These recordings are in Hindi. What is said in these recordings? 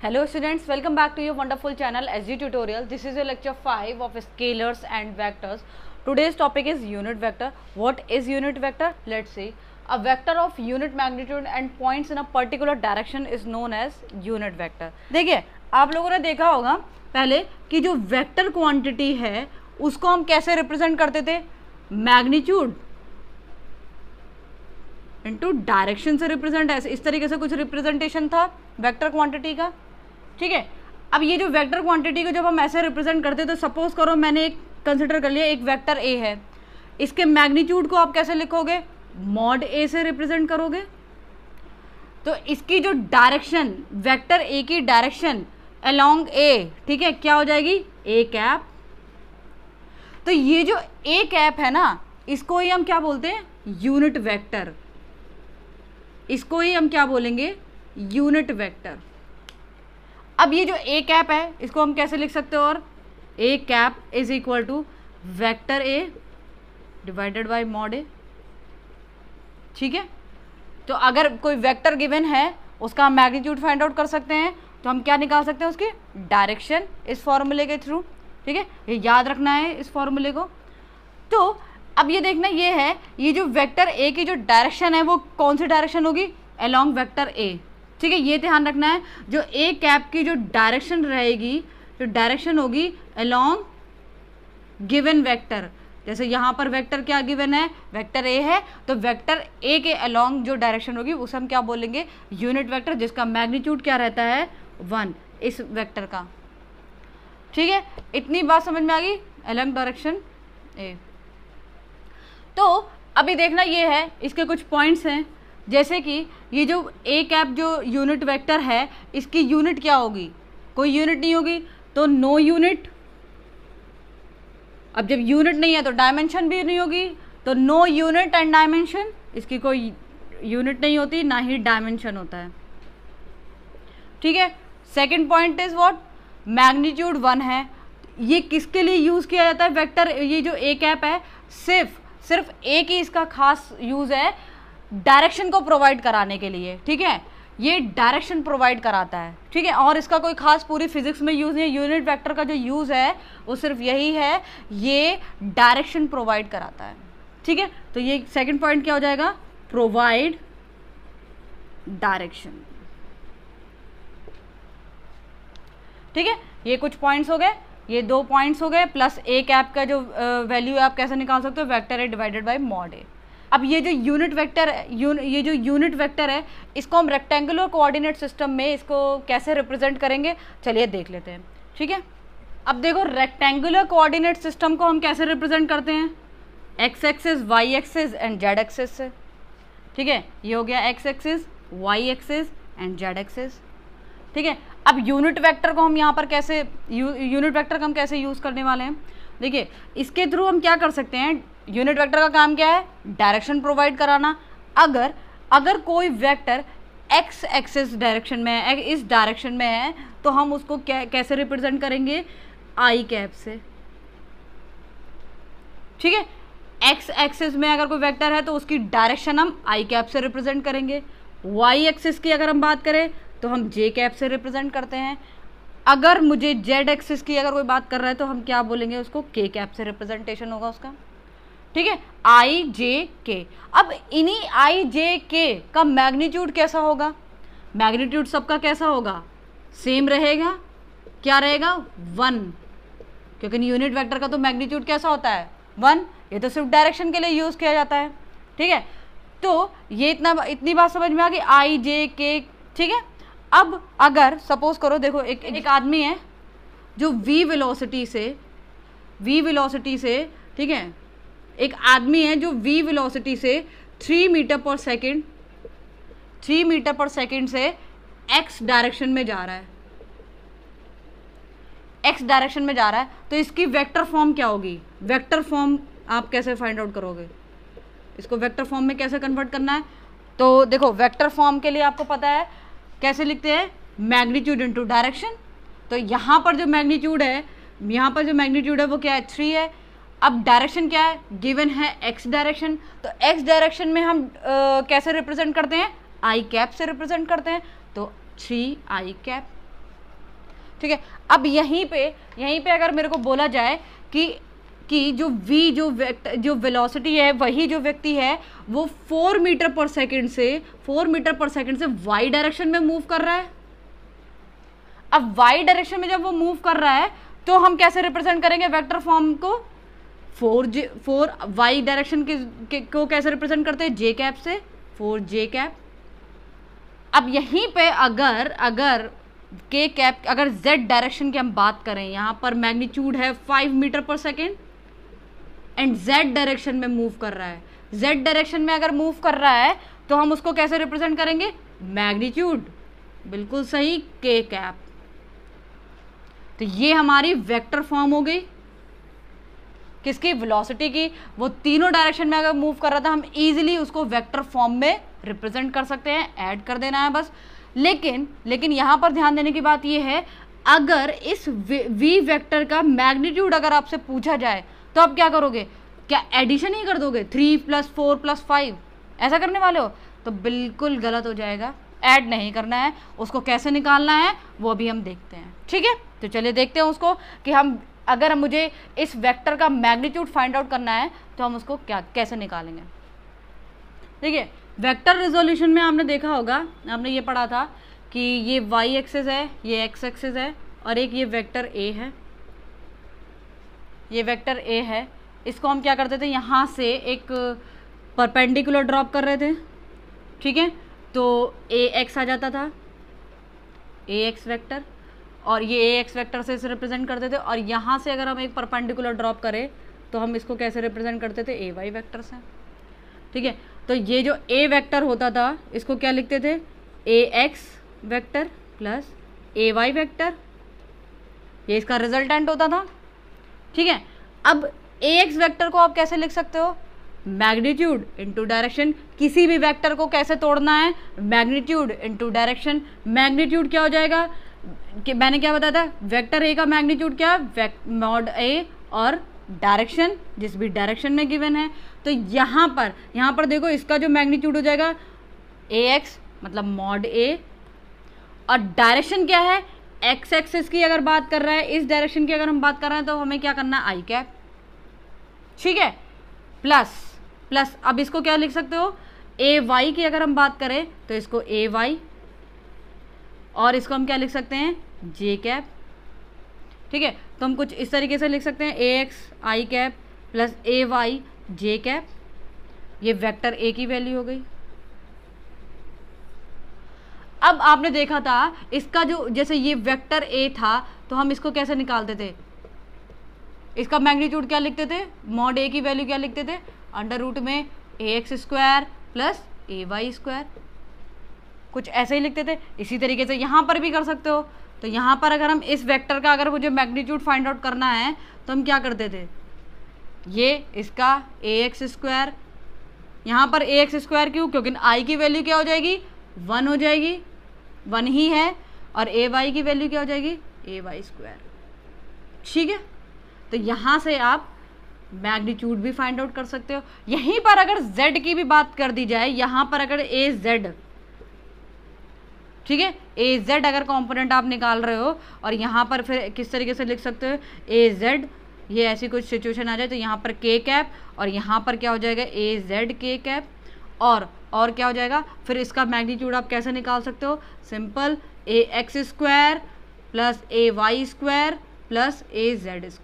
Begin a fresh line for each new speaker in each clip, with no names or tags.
Hello students, welcome back to your wonderful channel SG Tutorial. This is your lecture 5 of scalars and vectors. Today's topic is unit vector. What is unit vector? Let's see. A vector of unit magnitude and points in a particular direction is known as unit vector. देखिए आप लोगों ने देखा होगा पहले कि जो वेक्टर क्वांटिटी है उसको हम कैसे रिप्रेजेंट करते थे, मैग्नीट्यूड इनटू डायरेक्शन से रिप्रेजेंट, ऐसे इस तरीके से कुछ रिप्रेजेंटेशन था वेक्टर क्वांटिटी का। ठीक है, अब ये जो वेक्टर क्वांटिटी को जब हम ऐसे रिप्रेजेंट करते तो सपोज करो मैंने एक कंसिडर कर लिया, एक वेक्टर ए है, इसके मैग्नीट्यूड को आप कैसे लिखोगे, मॉड ए से रिप्रेजेंट करोगे। तो इसकी जो डायरेक्शन, वेक्टर ए की डायरेक्शन अलोंग ए, ठीक है, क्या हो जाएगी, ए कैप। तो ये जो ए कैप है ना, इसको ही हम क्या बोलते हैं, यूनिट वेक्टर। इसको ही हम क्या बोलेंगे, यूनिट वेक्टर। अब ये जो ए कैप है इसको हम कैसे लिख सकते हो, और A cap is equal to vector A divided by mod A. ठीक है, तो अगर कोई वेक्टर गिवन है उसका हम मैग्नीट्यूड फाइंड आउट कर सकते हैं, तो हम क्या निकाल सकते हैं, उसकी डायरेक्शन इस फॉर्मूले के थ्रू। ठीक है, ये याद रखना है इस फॉर्मूले को। तो अब ये देखना ये है, ये जो वेक्टर ए की जो डायरेक्शन है वो कौन सी डायरेक्शन होगी, अलोंग वेक्टर ए। ठीक है, ये ध्यान रखना है, जो ए कैप की जो डायरेक्शन रहेगी, जो डायरेक्शन होगी अलोंग गिवन वेक्टर। जैसे यहाँ पर वेक्टर क्या गिवन है, वेक्टर ए है, तो वेक्टर ए के अलोंग जो डायरेक्शन होगी उसे हम क्या बोलेंगे, यूनिट वेक्टर, जिसका मैग्नीट्यूड क्या रहता है, 1 इस वेक्टर का। ठीक है, इतनी बात समझ में आ गई, अलोंग डायरेक्शन ए। तो अभी देखना ये है, इसके कुछ पॉइंट्स हैं, जैसे कि ये जो ए कैप जो यूनिट वेक्टर है इसकी यूनिट क्या होगी, कोई यूनिट नहीं होगी, तो नो यूनिट। अब जब यूनिट नहीं है तो डायमेंशन भी नहीं होगी, तो नो यूनिट एंड डायमेंशन, इसकी कोई यूनिट नहीं होती ना ही डायमेंशन होता है। ठीक है, second point is what, magnitude 1 है। ये किसके लिए यूज किया जाता है वेक्टर, ये जो ए कैप है सिर्फ एक ही इसका खास यूज है, डायरेक्शन को प्रोवाइड कराने के लिए। ठीक है, ये डायरेक्शन प्रोवाइड कराता है। ठीक है, और इसका कोई खास पूरी फिजिक्स में यूज नहीं है। यूनिट वेक्टर का जो यूज है वो सिर्फ यही है, ये डायरेक्शन प्रोवाइड कराता है। ठीक है, तो ये सेकंड पॉइंट क्या हो जाएगा, प्रोवाइड डायरेक्शन। ठीक है, ये कुछ पॉइंट्स हो गए, ये 2 पॉइंट्स हो गए, प्लस ए कैप का जो वैल्यू है आप कैसे निकाल सकते हो, vector A divided by mod A. अब ये जो यूनिट वेक्टर है, ये जो यूनिट वेक्टर है, इसको हम रेक्टेंगुलर कोऑर्डिनेट सिस्टम में इसको कैसे रिप्रेजेंट करेंगे, चलिए देख लेते हैं। ठीक है, अब देखो रेक्टेंगुलर कोऑर्डिनेट सिस्टम को हम कैसे रिप्रेजेंट करते हैं, X axis, Y axis and Z axis से। ठीक है, ये हो गया X axis, Y axis and Z axis. ठीक है, अब यूनिट वेक्टर को हम यहाँ पर कैसे यूनिट वेक्टर का हम कैसे यूज़ करने वाले हैं, देखिए इसके थ्रू हम क्या कर सकते हैं, यूनिट वेक्टर का काम क्या है, डायरेक्शन प्रोवाइड कराना। अगर कोई वेक्टर एक्स एक्सिस डायरेक्शन में है, इस डायरेक्शन में है, तो हम उसको कैसे रिप्रेजेंट करेंगे, आई कैप से। ठीक है, एक्स एक्सिस में अगर कोई वेक्टर है तो उसकी डायरेक्शन हम आई कैप से रिप्रेजेंट करेंगे। वाई एक्सिस की अगर हम बात करें तो हम जे कैप से रिप्रेजेंट करते हैं। अगर मुझे जेड एक्सिस की अगर कोई बात कर रहा है तो हम क्या बोलेंगे, उसको के कैप से रिप्रेजेंटेशन होगा उसका। ठीक है, आई जे के। अब इन्हीं आई जे के का मैग्नीट्यूड कैसा होगा, मैग्नीट्यूड सबका कैसा होगा, सेम रहेगा, क्या रहेगा, 1, क्योंकि यूनिट वेक्टर का तो मैग्नीट्यूड कैसा होता है, 1। ये तो सिर्फ डायरेक्शन के लिए यूज किया जाता है। ठीक है, तो ये इतनी बात समझ में आ गई, आई जे के। ठीक है, अब अगर सपोज करो, देखो एक आदमी है जो v वेलोसिटी से, ठीक है, एक आदमी है जो v वेलोसिटी से 3 मीटर पर सेकेंड से x डायरेक्शन में जा रहा है, तो इसकी वेक्टर फॉर्म क्या होगी, वेक्टर फॉर्म आप कैसे फाइंड आउट करोगे, इसको वेक्टर फॉर्म में कैसे कन्वर्ट करना है। तो देखो वेक्टर फॉर्म के लिए आपको पता है कैसे लिखते हैं, मैग्नीट्यूड इनटू डायरेक्शन। तो यहाँ पर जो मैग्नीट्यूड है वो क्या है, 3 है। अब डायरेक्शन क्या है, गिवन है एक्स डायरेक्शन, तो एक्स डायरेक्शन में हम कैसे रिप्रेजेंट करते हैं, आई कैप से रिप्रेजेंट करते हैं, तो 3 आई कैप। ठीक है। अब यहीं पे अगर मेरे को बोला जाए कि जो v जो वेलोसिटी है, वही जो व्यक्ति है वो 4 मीटर पर सेकंड से y डायरेक्शन में मूव कर रहा है। अब y डायरेक्शन में जब वो मूव कर रहा है तो हम कैसे रिप्रेजेंट करेंगे वेक्टर फॉर्म को? 4y डायरेक्शन को कैसे रिप्रेजेंट करते हैं? j कैप से, 4j कैप। अब यहीं पे अगर k कैप, अगर z डायरेक्शन की हम बात करें, यहाँ पर मैग्नीट्यूड है 5 मीटर पर सेकेंड एंड z डायरेक्शन में मूव कर रहा है। z डायरेक्शन में अगर मूव कर रहा है तो हम उसको कैसे रिप्रेजेंट करेंगे? मैग्नीट्यूड, बिल्कुल सही, k कैप। तो ये हमारी वेक्टर फॉर्म हो गई किसकी? वेलोसिटी की। वो तीनों डायरेक्शन में अगर मूव कर रहा था हम इजीली उसको वेक्टर फॉर्म में रिप्रेजेंट कर सकते हैं, ऐड कर देना है बस। लेकिन यहाँ पर ध्यान देने की बात ये है, अगर इस v वेक्टर का मैग्नीट्यूड अगर आपसे पूछा जाए तो आप क्या करोगे? क्या एडिशन ही कर दोगे? 3 + 4 + 5 ऐसा करने वाले हो? तो बिल्कुल गलत हो जाएगा। ऐड नहीं करना है, उसको कैसे निकालना है वो भी हम देखते हैं। ठीक है, तो चलिए देखते हैं उसको कि अगर मुझे इस वेक्टर का मैग्नीट्यूड फाइंड आउट करना है तो हम उसको कैसे निकालेंगे। देखिए, वेक्टर रिजोल्यूशन में आपने देखा होगा, आपने ये पढ़ा था कि ये y एक्सिस है, ये x एक्सिस है और एक ये वेक्टर a है, ये वेक्टर a है। इसको हम क्या करते थे? यहाँ से एक परपेंडिकुलर ड्रॉप कर रहे थे, ठीक है, तो ax आ जाता था, ax वेक्टर, और ये ax वेक्टर से इसे रिप्रेजेंट करते थे। और यहाँ से अगर हम एक परपेंडिकुलर ड्रॉप करें तो हम इसको कैसे रिप्रेजेंट करते थे? ay वेक्टर से। ठीक है, तो ये जो a वेक्टर होता था इसको क्या लिखते थे? ax vector plus ay vector, ये इसका रिजल्टेंट होता था। ठीक है, अब ax वेक्टर को आप कैसे लिख सकते हो? Magnitude into direction. किसी भी वेक्टर को कैसे तोड़ना है? Magnitude into direction. मैग्नीट्यूड क्या हो जाएगा कि मैंने क्या बताया था? वेक्टर a का मैग्नीट्यूड क्या? मॉड a और डायरेक्शन जिस भी डायरेक्शन में गिवन है। तो यहाँ पर देखो, इसका जो मैग्नीट्यूड हो जाएगा ax मतलब मॉड a, और डायरेक्शन क्या है? x एक्सिस की अगर बात कर रहा है, इस डायरेक्शन की अगर हम बात कर रहे हैं तो हमें क्या करना है? i cap. ठीक है, प्लस अब इसको क्या लिख सकते हो? ay की अगर हम बात करें तो इसको ay, और इसको हम क्या लिख सकते हैं? j cap. ठीक है, तो हम कुछ इस तरीके से लिख सकते हैं ax i cap plus ay j cap. ये वेक्टर a की वैल्यू हो गई। अब आपने देखा था इसका जो, जैसे ये वेक्टर a था तो हम इसको कैसे निकालते थे? इसका मैग्नीट्यूड क्या लिखते थे? मॉड a की वैल्यू क्या लिखते थे? अंडर रूट में ax² प्लस ay², कुछ ऐसे ही लिखते थे। इसी तरीके से यहाँ पर भी कर सकते हो। तो यहाँ पर अगर हम इस वेक्टर का अगर मुझे मैग्नीट्यूड फाइंड आउट करना है तो हम क्या करते थे? ये इसका ax², यहाँ पर ax² क्यों? क्योंकि i की वैल्यू क्या हो जाएगी? 1 हो जाएगी, 1 ही है, और ay की वैल्यू क्या हो जाएगी? ay²। ठीक है, तो यहाँ से आप मैग्नीट्यूड भी फाइंड आउट कर सकते हो। यहीं पर अगर z की भी बात कर दी जाए, यहाँ पर अगर az, ठीक है, az अगर कंपोनेंट आप निकाल रहे हो, और यहाँ पर फिर किस तरीके से लिख सकते हो? az, ये ऐसी कुछ सिचुएशन आ जाए तो यहाँ पर k कैप, और यहाँ पर क्या हो जाएगा? az k कैप, और क्या हो जाएगा? फिर इसका मैग्नीट्यूड आप कैसे निकाल सकते हो? Simple, ax² plus ay² plus az²।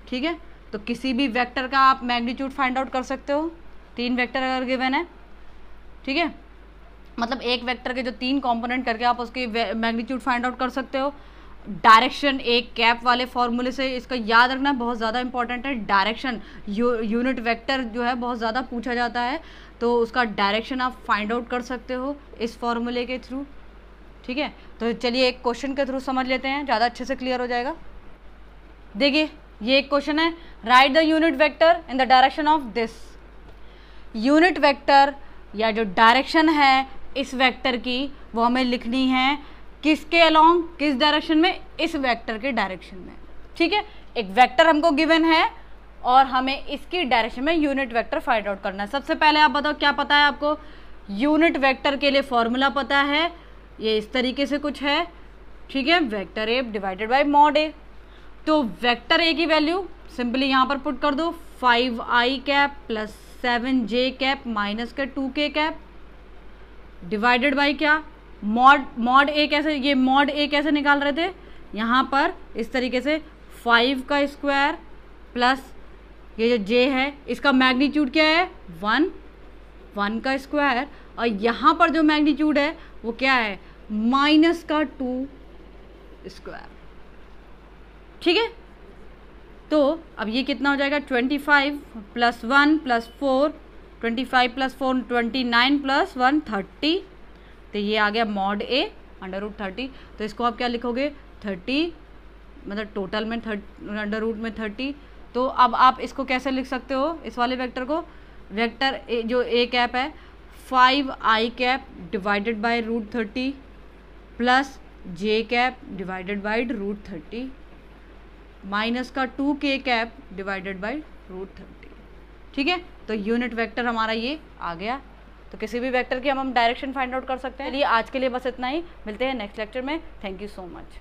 ठीक है, तो किसी भी वेक्टर का आप मैग्नीट्यूड फाइंड आउट कर सकते हो। 3 वेक्टर अगर गिवन है, ठीक है, मतलब एक वेक्टर के जो 3 कंपोनेंट करके आप उसकी मैग्नीट्यूड फाइंड आउट कर सकते हो। डायरेक्शन एक कैप वाले फॉर्मूले से, इसका याद रखना बहुत ज़्यादा इंपॉर्टेंट है। डायरेक्शन यूनिट वेक्टर जो है बहुत ज़्यादा पूछा जाता है, तो उसका डायरेक्शन आप फाइंड आउट कर सकते हो इस फॉर्मूले के थ्रू। ठीक है, तो चलिए एक क्वेश्चन के थ्रू समझ लेते हैं, ज़्यादा अच्छे से क्लियर हो जाएगा। देखिए, ये एक क्वेश्चन है, right the unit vector in the direction of this. Unit vector या जो डायरेक्शन है इस वेक्टर की वो हमें लिखनी है किसके अलोंग? किस डायरेक्शन में? इस वेक्टर के डायरेक्शन में। ठीक है, एक वेक्टर हमको गिवन है और हमें इसकी डायरेक्शन में यूनिट वेक्टर फाइंड आउट करना है। सबसे पहले आप बताओ क्या पता है आपको? यूनिट वेक्टर के लिए फॉर्मूला पता है, ये इस तरीके से कुछ है, ठीक है, vector A divided by mod A. तो वेक्टर ए की वैल्यू सिंपली यहाँ पर पुट कर दो, 5i cap plus 7j cap minus के 2k कैप डिवाइडेड बाय क्या, मॉड ए कैसे, ये मॉड ए कैसे निकाल रहे थे, यहाँ पर इस तरीके से 5 का स्क्वायर प्लस ये जो j है इसका मैग्नीट्यूड क्या है 1 का स्क्वायर, और यहाँ पर जो मैग्नीट्यूड है वो क्या है माइनस का 2 स्क्वायर। ठीक है, तो अब ये कितना हो जाएगा 25 प्लस 1 प्लस 4, 25 प्लस 4 29 प्लस 1 30, तो ये आ गया मॉड ए अंडर रूट 30। तो इसको आप क्या लिखोगे 30, मतलब टोटल में अंडर रूट में 30। तो अब आप इसको कैसे लिख सकते हो इस वाले वेक्टर को, वेक्टर ए जो ए कैप है 5i cap divided by root 30 plus j cap divided by root 30 minus का 2k cap divided by root 30। ठीक है, तो यूनिट वेक्टर हमारा ये आ गया। तो किसी भी वेक्टर की हम डायरेक्शन फाइंड आउट कर सकते हैं। चलिए आज के लिए बस इतना ही, मिलते हैं नेक्स्ट लेक्चर में। Thank you so much.